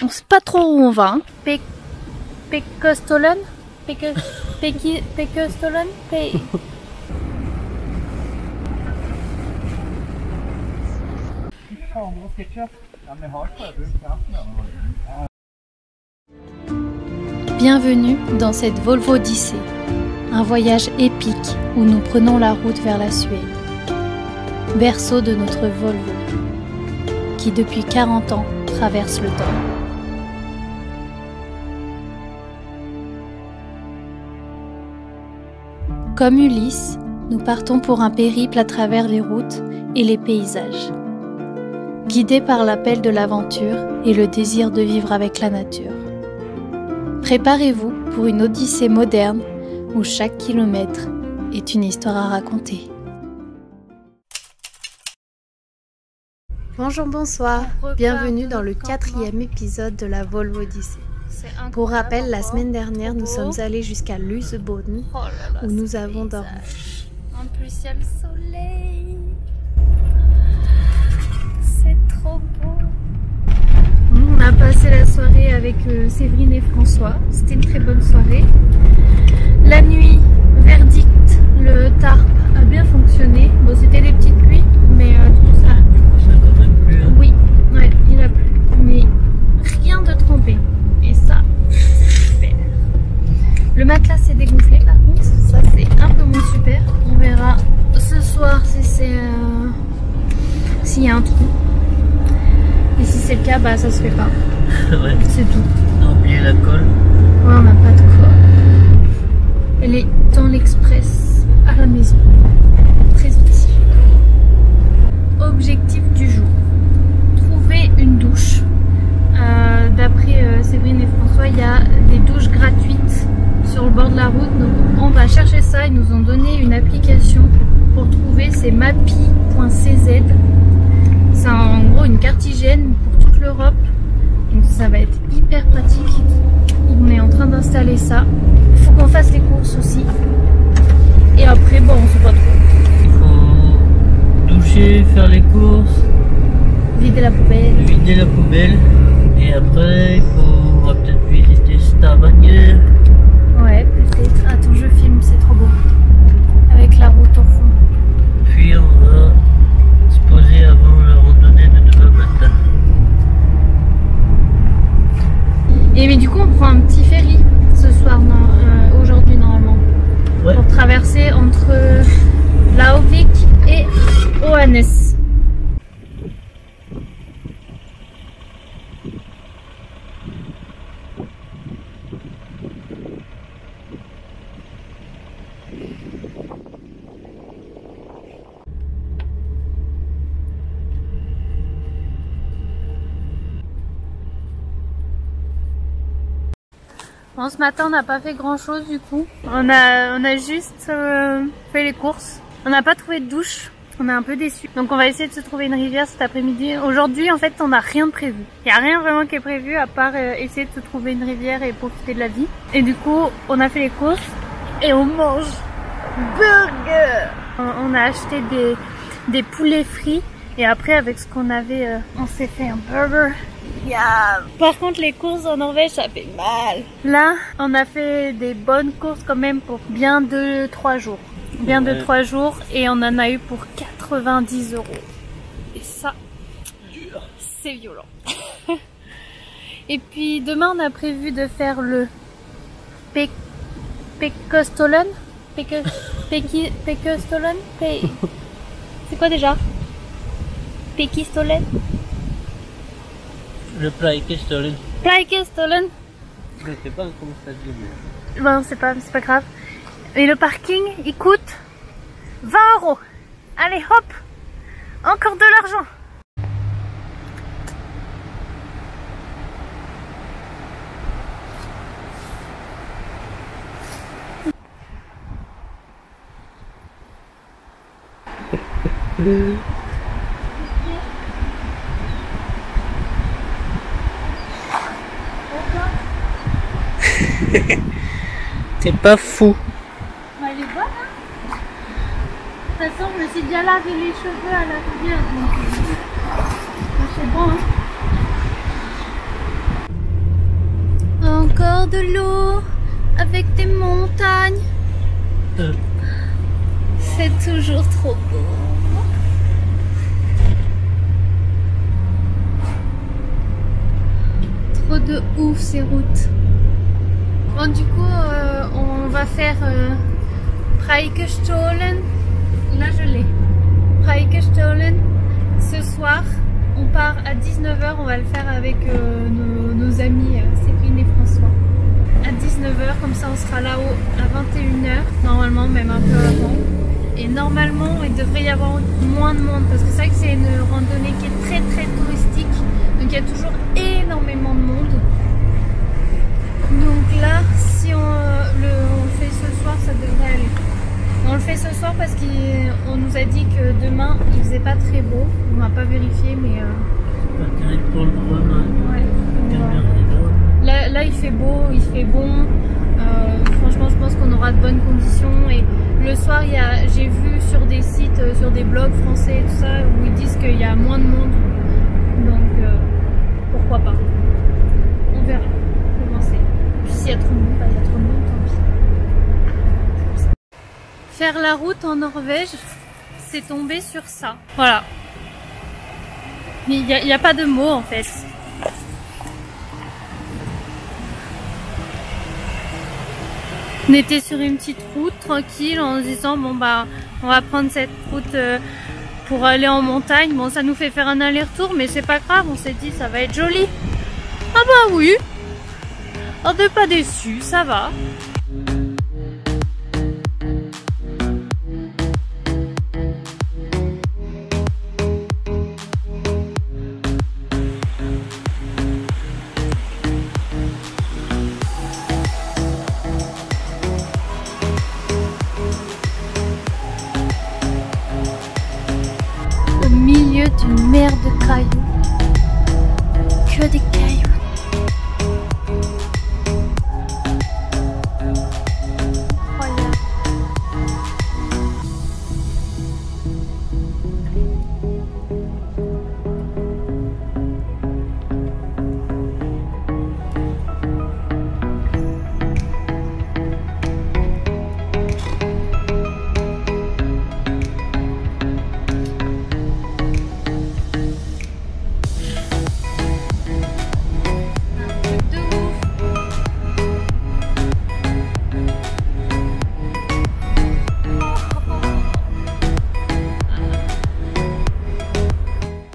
On sait pas trop où on va. Hein. Pekostollen? Pekostollen? Bienvenue dans cette Volvo Odyssée, un voyage épique où nous prenons la route vers la Suède, berceau de notre Volvo, qui depuis 40 ans traverse le temps. Comme Ulysse, nous partons pour un périple à travers les routes et les paysages, guidés par l'appel de l'aventure et le désir de vivre avec la nature. Préparez-vous pour une odyssée moderne où chaque kilomètre est une histoire à raconter. Bonjour, bonsoir, bienvenue dans le 4e épisode de la Volvo Odyssée. Pour rappel, la semaine dernière, nous sommes allés jusqu'à Lysebonne où nous avons dormi. En plus, il y a le soleil. C'est trop beau. On a passé la soirée avec Séverine et François. C'était une très bonne soirée. La nuit, verdict, le tarp a bien fonctionné. Bon, c'était des petites pluies, mais tout ça. Ça a quand même plu. Hein. Oui, ouais, il a plu, mais rien de trempé. Et ça, c'est super. Le matelas s'est dégonflé par contre. Ça, c'est un peu moins super. On verra ce soir si c'est s'il y a un trou. Et si c'est le cas, bah ça se fait pas. Ouais. C'est tout. On a oublié la colle. Ouais, on n'a pas de colle. Elle est dans l'express à la maison. Très utile. Objectif du jour. Trouver une douche. D'après Séverine et François, il y a des douches gratuites sur le bord de la route. Donc on va chercher ça. Ils nous ont donné une application pour trouver. C'est mapi.cz. C'est en gros une carte hygiène pour toute l'Europe. Donc ça va être hyper pratique. On est en train d'installer ça. Il faut qu'on fasse les courses aussi. Et après, bon, on sait pas trop. Il faut doucher, faire les courses, Vider la poubelle. vider la poubelle. Et après, il faut peut-être visiter Stavanger. Ouais, peut-être. Attends, je filme, c'est trop beau. Avec la route au fond. Puis on va se poser avant la randonnée de demain matin. Et mais du coup, on prend un petit ferry ce soir, aujourd'hui normalement. Ouais. Pour traverser entre Lauvik et Oanes. Bon, ce matin, on n'a pas fait grand chose du coup. On a juste fait les courses. On n'a pas trouvé de douche. On est un peu déçus. Donc on va essayer de se trouver une rivière cet après-midi. Aujourd'hui, en fait, on n'a rien de prévu. Il n'y a rien vraiment qui est prévu à part essayer de se trouver une rivière et profiter de la vie. Et du coup, on a fait les courses et on mange burger. On a acheté des poulets frits et après, avec ce qu'on avait, on s'est fait un burger. Yeah. Par contre, les courses en Norvège, ça fait mal. Là, on a fait des bonnes courses quand même pour bien 2-3 jours. Bien 2-3 jours et on en a eu pour 90 €. Et ça, c'est violent. Et puis demain, on a prévu de faire le Pekostollen. Pekostollen. C'est quoi déjà? Pekistollen. Le Preikestolen. Preikestolen. Je ne sais pas comment ça se dit. Bon, c'est pas grave. Et le parking, il coûte 20 €. Allez, hop, encore de l'argent. T'es pas fou. Bah, elle est bonne, hein. De toute façon, je me suis déjà lavé les cheveux à la rivière, donc c'est bon, hein. bord de l'eau, avec des montagnes. C'est toujours trop beau. Trop de ouf ces routes. Bon, du coup, on va faire Preikestolen. Là, je l'ai. Preikestolen. Ce soir, on part à 19 h. On va le faire avec nos amis Séverine et François. À 19 h, comme ça, on sera là-haut à 21 h. Normalement, même un peu avant. Et normalement, il devrait y avoir moins de monde. Parce que c'est vrai que c'est une randonnée qui est très très touristique. Donc, il y a toujours énormément de monde. Donc là, si on le fait ce soir, ça devrait aller. On le fait ce soir parce qu'on nous a dit que demain, il faisait pas très beau. On n'a pas vérifié, mais... Ouais. Là, il fait beau, il fait bon. Franchement, je pense qu'on aura de bonnes conditions. Et le soir, j'ai vu sur des sites, sur des blogs français et tout ça, où ils disent qu'il y a moins de monde. Donc, pourquoi pas. On verra comment c'est. Puis s'il y a trop de monde, il y a trop de monde, tant pis. Faire la route en Norvège, c'est tomber sur ça. Voilà. Il n'y a pas de mots en fait. On était sur une petite route tranquille en se disant bon bah on va prendre cette route pour aller en montagne. Bon, ça nous fait faire un aller-retour mais c'est pas grave, on s'est dit ça va être joli. Ah bah oui. On n'est pas déçus, ça va. Au milieu d'une mer de cailloux. Que des cailloux.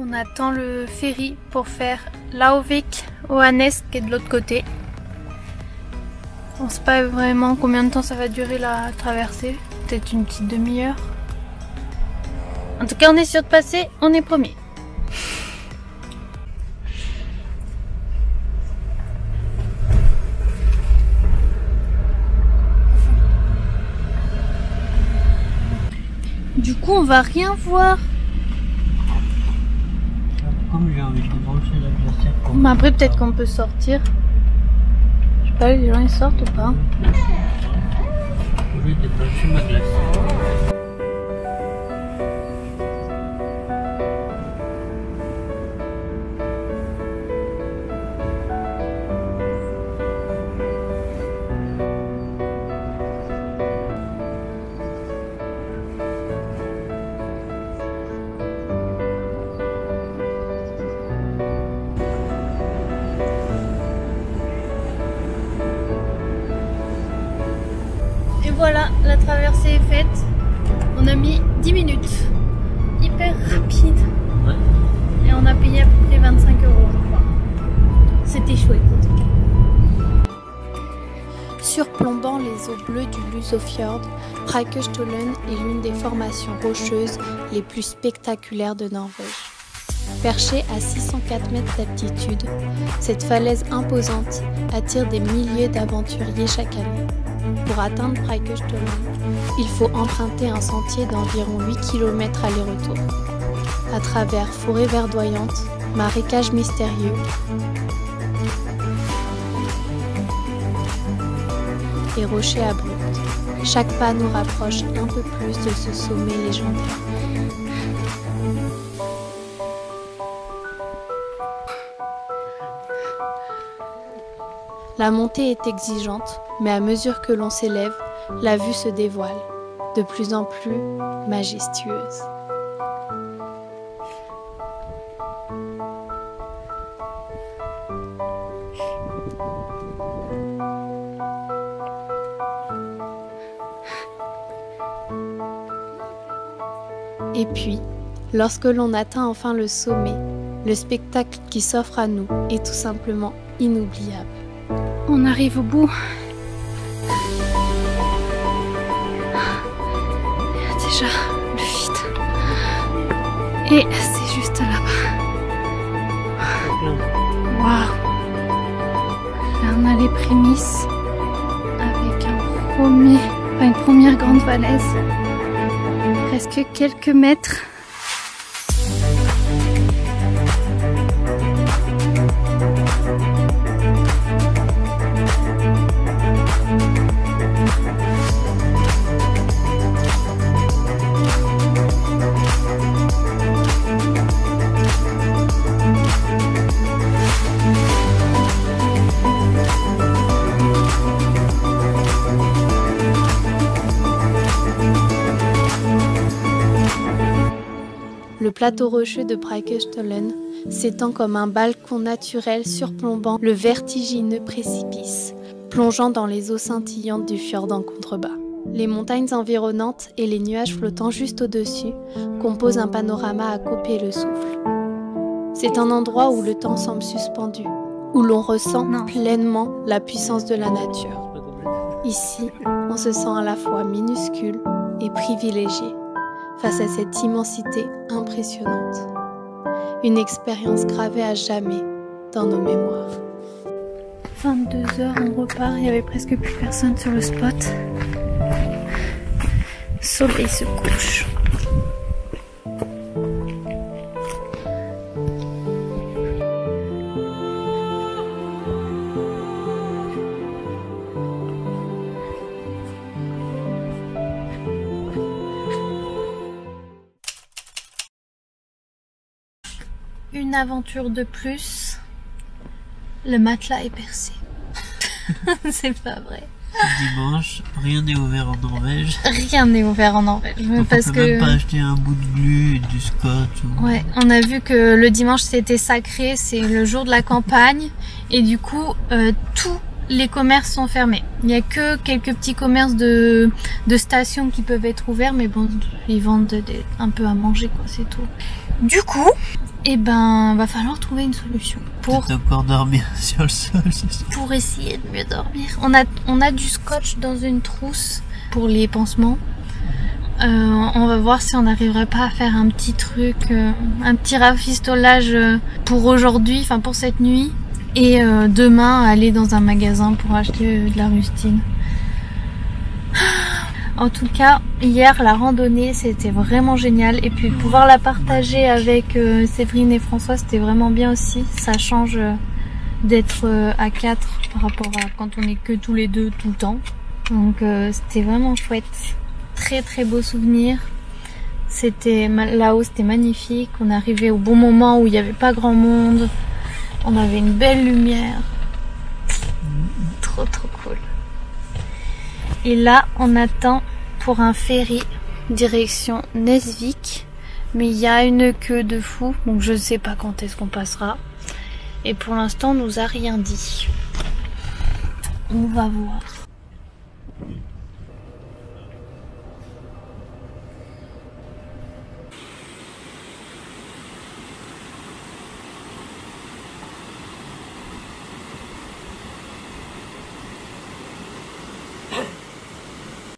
On attend le ferry pour faire Lauvik Oanes qui est de l'autre côté. On ne sait pas vraiment combien de temps ça va durer la traversée. Peut-être une petite demi-heure. En tout cas, on est sûr de passer, on est promis. Du coup, on va rien voir. Comme j'ai envie de brancher la glacière. Mais après, peut-être qu'on peut sortir. Je sais pas, les gens ils sortent ou pas? Je vais débrancher ma glacière. Voilà, la traversée est faite. On a mis 10 minutes. Hyper rapide. Ouais. Et on a payé à peu près 25 €, je crois. C'était chouette en tout cas. Surplombant les eaux bleues du Lysefjord, Preikestolen est l'une des formations rocheuses les plus spectaculaires de Norvège. Perchée à 604 mètres d'altitude, cette falaise imposante attire des milliers d'aventuriers chaque année. Pour atteindre Preikestolen, il faut emprunter un sentier d'environ 8 km aller-retour, à travers forêts verdoyantes, marécages mystérieux et rochers abrupts. Chaque pas nous rapproche un peu plus de ce sommet légendaire. La montée est exigeante, mais à mesure que l'on s'élève, la vue se dévoile, de plus en plus majestueuse. Et puis, lorsque l'on atteint enfin le sommet, le spectacle qui s'offre à nous est tout simplement inoubliable. On arrive au bout. Il y a déjà le vide. Et c'est juste là-bas. Waouh! Là on a les prémices avec une première grande falaise. Il reste que quelques mètres. Le plateau rocheux de Preikestolen s'étend comme un balcon naturel surplombant le vertigineux précipice, plongeant dans les eaux scintillantes du fjord en contrebas. Les montagnes environnantes et les nuages flottant juste au-dessus composent un panorama à couper le souffle. C'est un endroit où le temps semble suspendu, où l'on ressent pleinement la puissance de la nature. Ici, on se sent à la fois minuscule et privilégié face à cette immensité impressionnante. Une expérience gravée à jamais dans nos mémoires. 22 h, on repart, il n'y avait presque plus personne sur le spot. Le soleil se couche. Une aventure de plus, le matelas est percé. C'est pas vrai. Dimanche, rien n'est ouvert en Norvège. Rien n'est ouvert en Norvège. Donc parce on peut même pas acheter un bout de glu et du scotch. Ouais, on a vu que le dimanche c'était sacré, c'est le jour de la campagne. Et du coup, tous les commerces sont fermés. Il n'y a que quelques petits commerces de stations qui peuvent être ouverts. Mais bon, ils vendent un peu à manger, quoi, c'est tout. Du coup, eh ben, va falloir trouver une solution pour encore dormir sur le sol, c'est ça? Pour essayer de mieux dormir. On a du scotch dans une trousse pour les pansements. On va voir si on n'arriverait pas à faire un petit truc, un petit rafistolage pour aujourd'hui, enfin pour cette nuit. Et demain, aller dans un magasin pour acheter de la rustine. En tout cas, hier, la randonnée, c'était vraiment génial. Et puis, pouvoir la partager avec Séverine et François, c'était vraiment bien aussi. Ça change d'être à 4 par rapport à quand on est que tous les deux tout le temps. Donc, c'était vraiment chouette. Très, très beau souvenir. Là-haut, c'était magnifique. On est arrivé au bon moment où il n'y avait pas grand monde. On avait une belle lumière. Trop, trop cool. Et là, on attend pour un ferry direction Nesvik. Mais il y a une queue de fou, donc je ne sais pas quand est-ce qu'on passera. Et pour l'instant, on nous a rien dit. On va voir.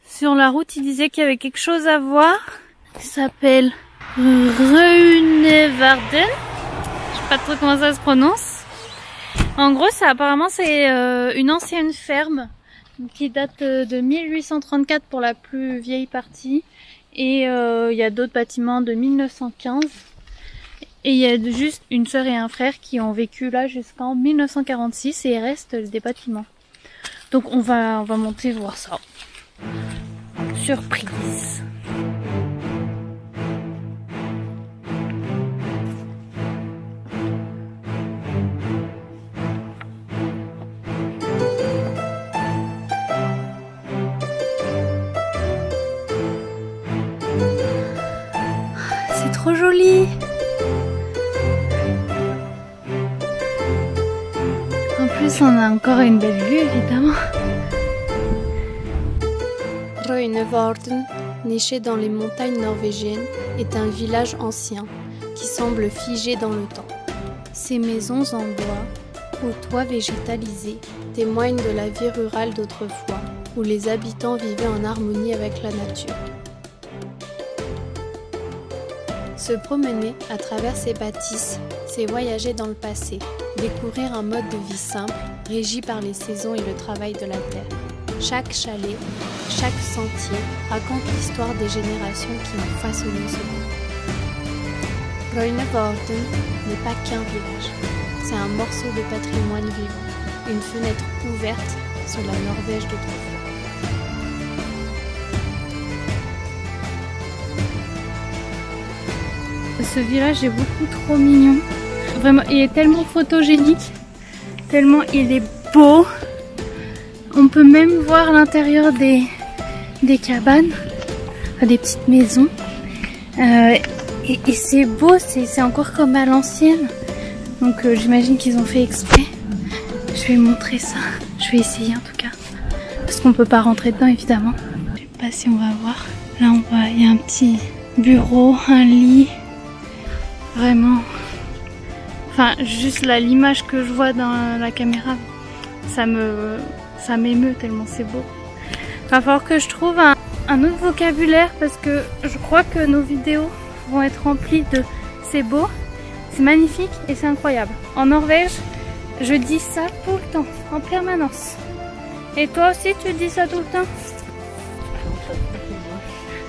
Sur la route, il disait qu'il y avait quelque chose à voir. Ça s'appelle Reunevarden. Je sais pas trop comment ça se prononce. En gros, apparemment, c'est une ancienne ferme qui date de 1834 pour la plus vieille partie. Et il y a d'autres bâtiments de 1915. Et il y a juste une sœur et un frère qui ont vécu là jusqu'en 1946 et il reste des bâtiments. Donc on va monter voir ça. Surprise. joli. En plus, on a encore une belle vue, évidemment. Røynevorden, niché dans les montagnes norvégiennes, est un village ancien qui semble figé dans le temps. Ces maisons en bois, aux toits végétalisés, témoignent de la vie rurale d'autrefois, où les habitants vivaient en harmonie avec la nature. Se promener à travers ces bâtisses, c'est voyager dans le passé, découvrir un mode de vie simple, régi par les saisons et le travail de la terre. Chaque chalet, chaque sentier raconte l'histoire des générations qui ont façonné ce monde. Røynevorden n'est pas qu'un village, c'est un morceau de patrimoine vivant, une fenêtre ouverte sur la Norvège d'autrefois. Ce village est beaucoup trop mignon. Vraiment, il est tellement photogénique, tellement il est beau. On peut même voir l'intérieur des cabanes, des petites maisons. Et c'est beau, c'est encore comme à l'ancienne. Donc j'imagine qu'ils ont fait exprès. Je vais montrer ça. Je vais essayer en tout cas. Parce qu'on peut pas rentrer dedans évidemment. Je sais pas si on va voir. Là on voit, il y a un petit bureau, un lit. Vraiment. Enfin, juste là, l'image que je vois dans la caméra, ça m'émeut tellement c'est beau. Il va falloir que je trouve un autre vocabulaire parce que je crois que nos vidéos vont être remplies de c'est beau, c'est magnifique et c'est incroyable. En Norvège, je dis ça tout le temps, en permanence. Et toi aussi, tu dis ça tout le temps?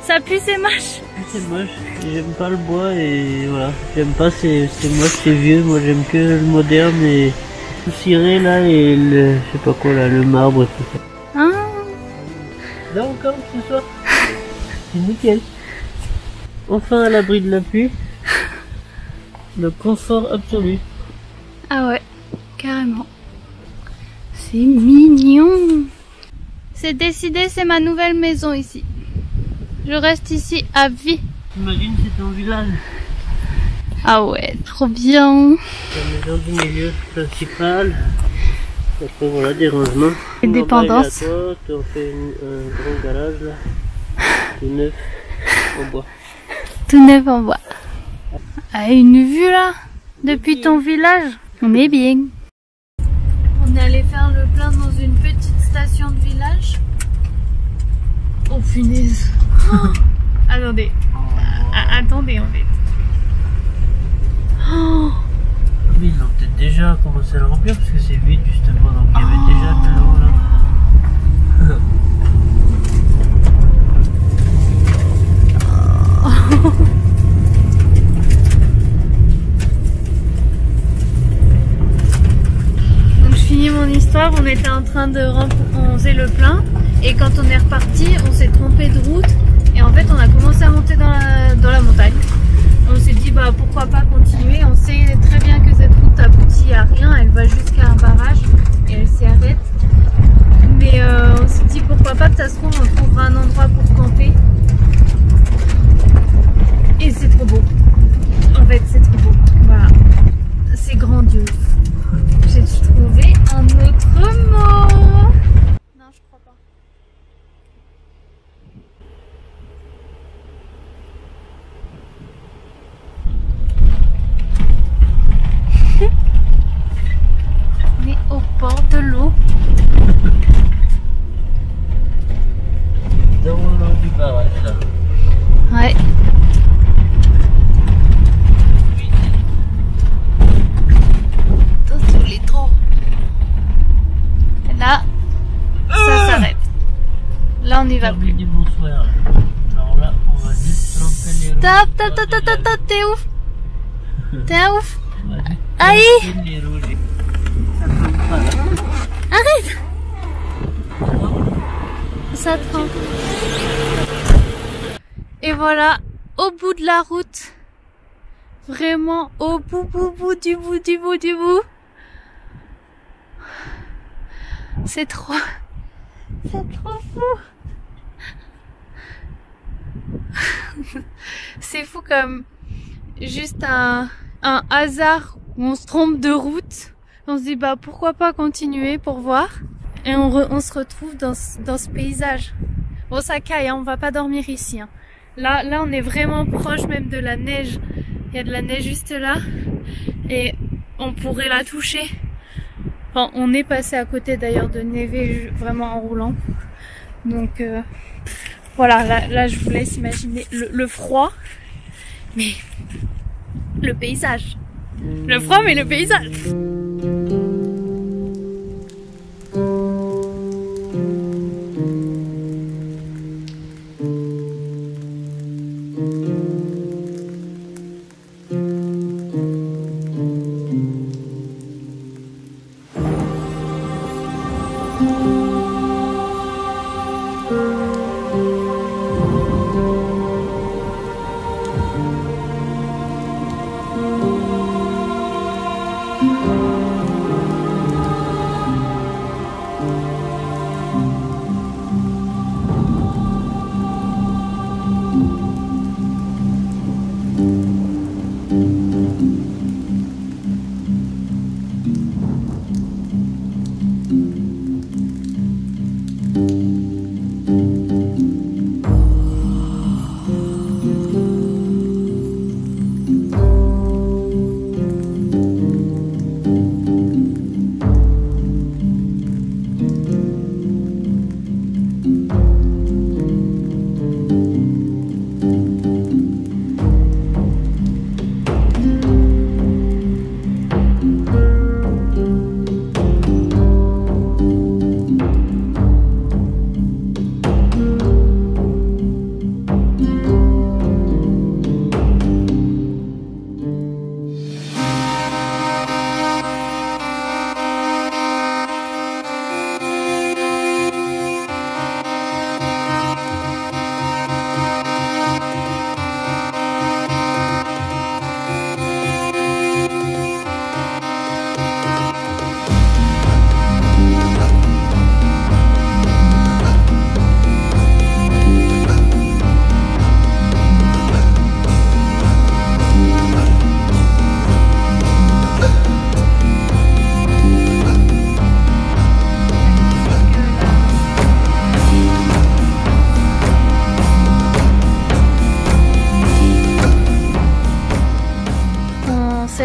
Ça pue, c'est moche. C'est moche, j'aime pas le bois et voilà, j'aime pas, c'est moche, c'est vieux, moi j'aime que le moderne et le ciré là et le, je sais pas quoi là, le marbre et tout ça. Ah. Là encore ce soir, c'est nickel. Enfin à l'abri de la pluie, le confort absolu. Ah ouais, carrément. C'est mignon. C'est décidé, c'est ma nouvelle maison ici. Je reste ici à vie. Imagine c'est ton village. Ah ouais, trop bien. La maison du milieu principal. Après voilà, des rangements. Indépendance. On fait un grand garage là. Tout neuf en bois. Tout neuf en bois. Ah, une vue là, depuis ton village. On est bien. On est allé faire le plein dans une petite station de village. Oh punaise. Oh. Attendez. Attendez en fait. Oh. Oui, ils ont peut-être déjà commencé à le remplir parce que c'est vide justement, donc il y avait déjà de l'eau là. Donc je finis mon histoire, on était en train de on faisait le plein et quand on est reparti, on s'est trompé de route et en fait on a commencé à monter dans la montagne. On s'est dit bah pourquoi pas continuer, on sait très bien que cette route aboutit à rien, elle va jusqu'à un barrage et elle s'y arrête. Mais on s'est dit pourquoi pas, de toute façon on trouvera un endroit pour camper. Et c'est trop beau. En fait c'est trop beau. Voilà. C'est grandiose. J'ai trouvé un autre mot. Non je crois pas. On est au bord de l'eau. Dans l'eau du barrage là. Ouais. Dans tous les trous. Et là, ça s'arrête. Là, on y va plus. Du bonsoir. Alors là, on va juste tremper les roues. Stop, t'es ouf. T'es ouf. Aïe! Aïe. Ça trempe pas là. Arrête. Ça trempe. Et voilà, au bout de la route. Vraiment au bout du bout. C'est trop fou. C'est fou comme juste un hasard où on se trompe de route. On se dit bah pourquoi pas continuer pour voir. Et on se retrouve dans ce paysage. Bon ça caille, hein, on va pas dormir ici. Hein. Là on est vraiment proche même de la neige. Il y a de la neige juste là. Et on pourrait la toucher. Enfin, on est passé à côté d'ailleurs de néver vraiment en roulant. Donc voilà, là je vous laisse imaginer le froid. Mais le paysage. Le froid mais le paysage.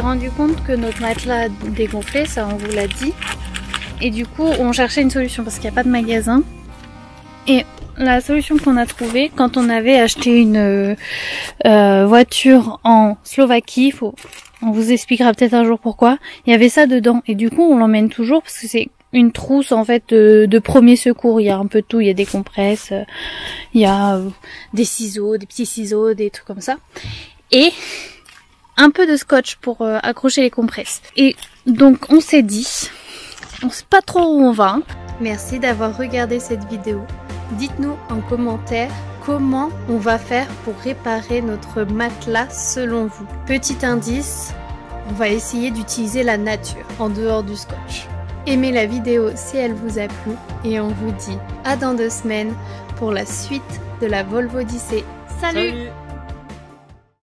Rendu compte que notre matelas dégonflait, ça on vous l'a dit, et du coup on cherchait une solution parce qu'il n'y a pas de magasin. Et la solution qu'on a trouvée quand on avait acheté une voiture en Slovaquie, on vous expliquera peut-être un jour pourquoi, il y avait ça dedans et du coup on l'emmène toujours parce que c'est une trousse en fait de premier secours. Il y a un peu de tout, il y a des compresses, il y a des ciseaux, des petits ciseaux, des trucs comme ça, et un peu de scotch pour accrocher les compresses. Et donc on s'est dit, on sait pas trop où on va. Hein. Merci d'avoir regardé cette vidéo. Dites-nous en commentaire comment on va faire pour réparer notre matelas selon vous. Petit indice, on va essayer d'utiliser la nature en dehors du scotch. Aimez la vidéo si elle vous a plu et on vous dit à dans 2 semaines pour la suite de la Volvo Odyssey. Salut.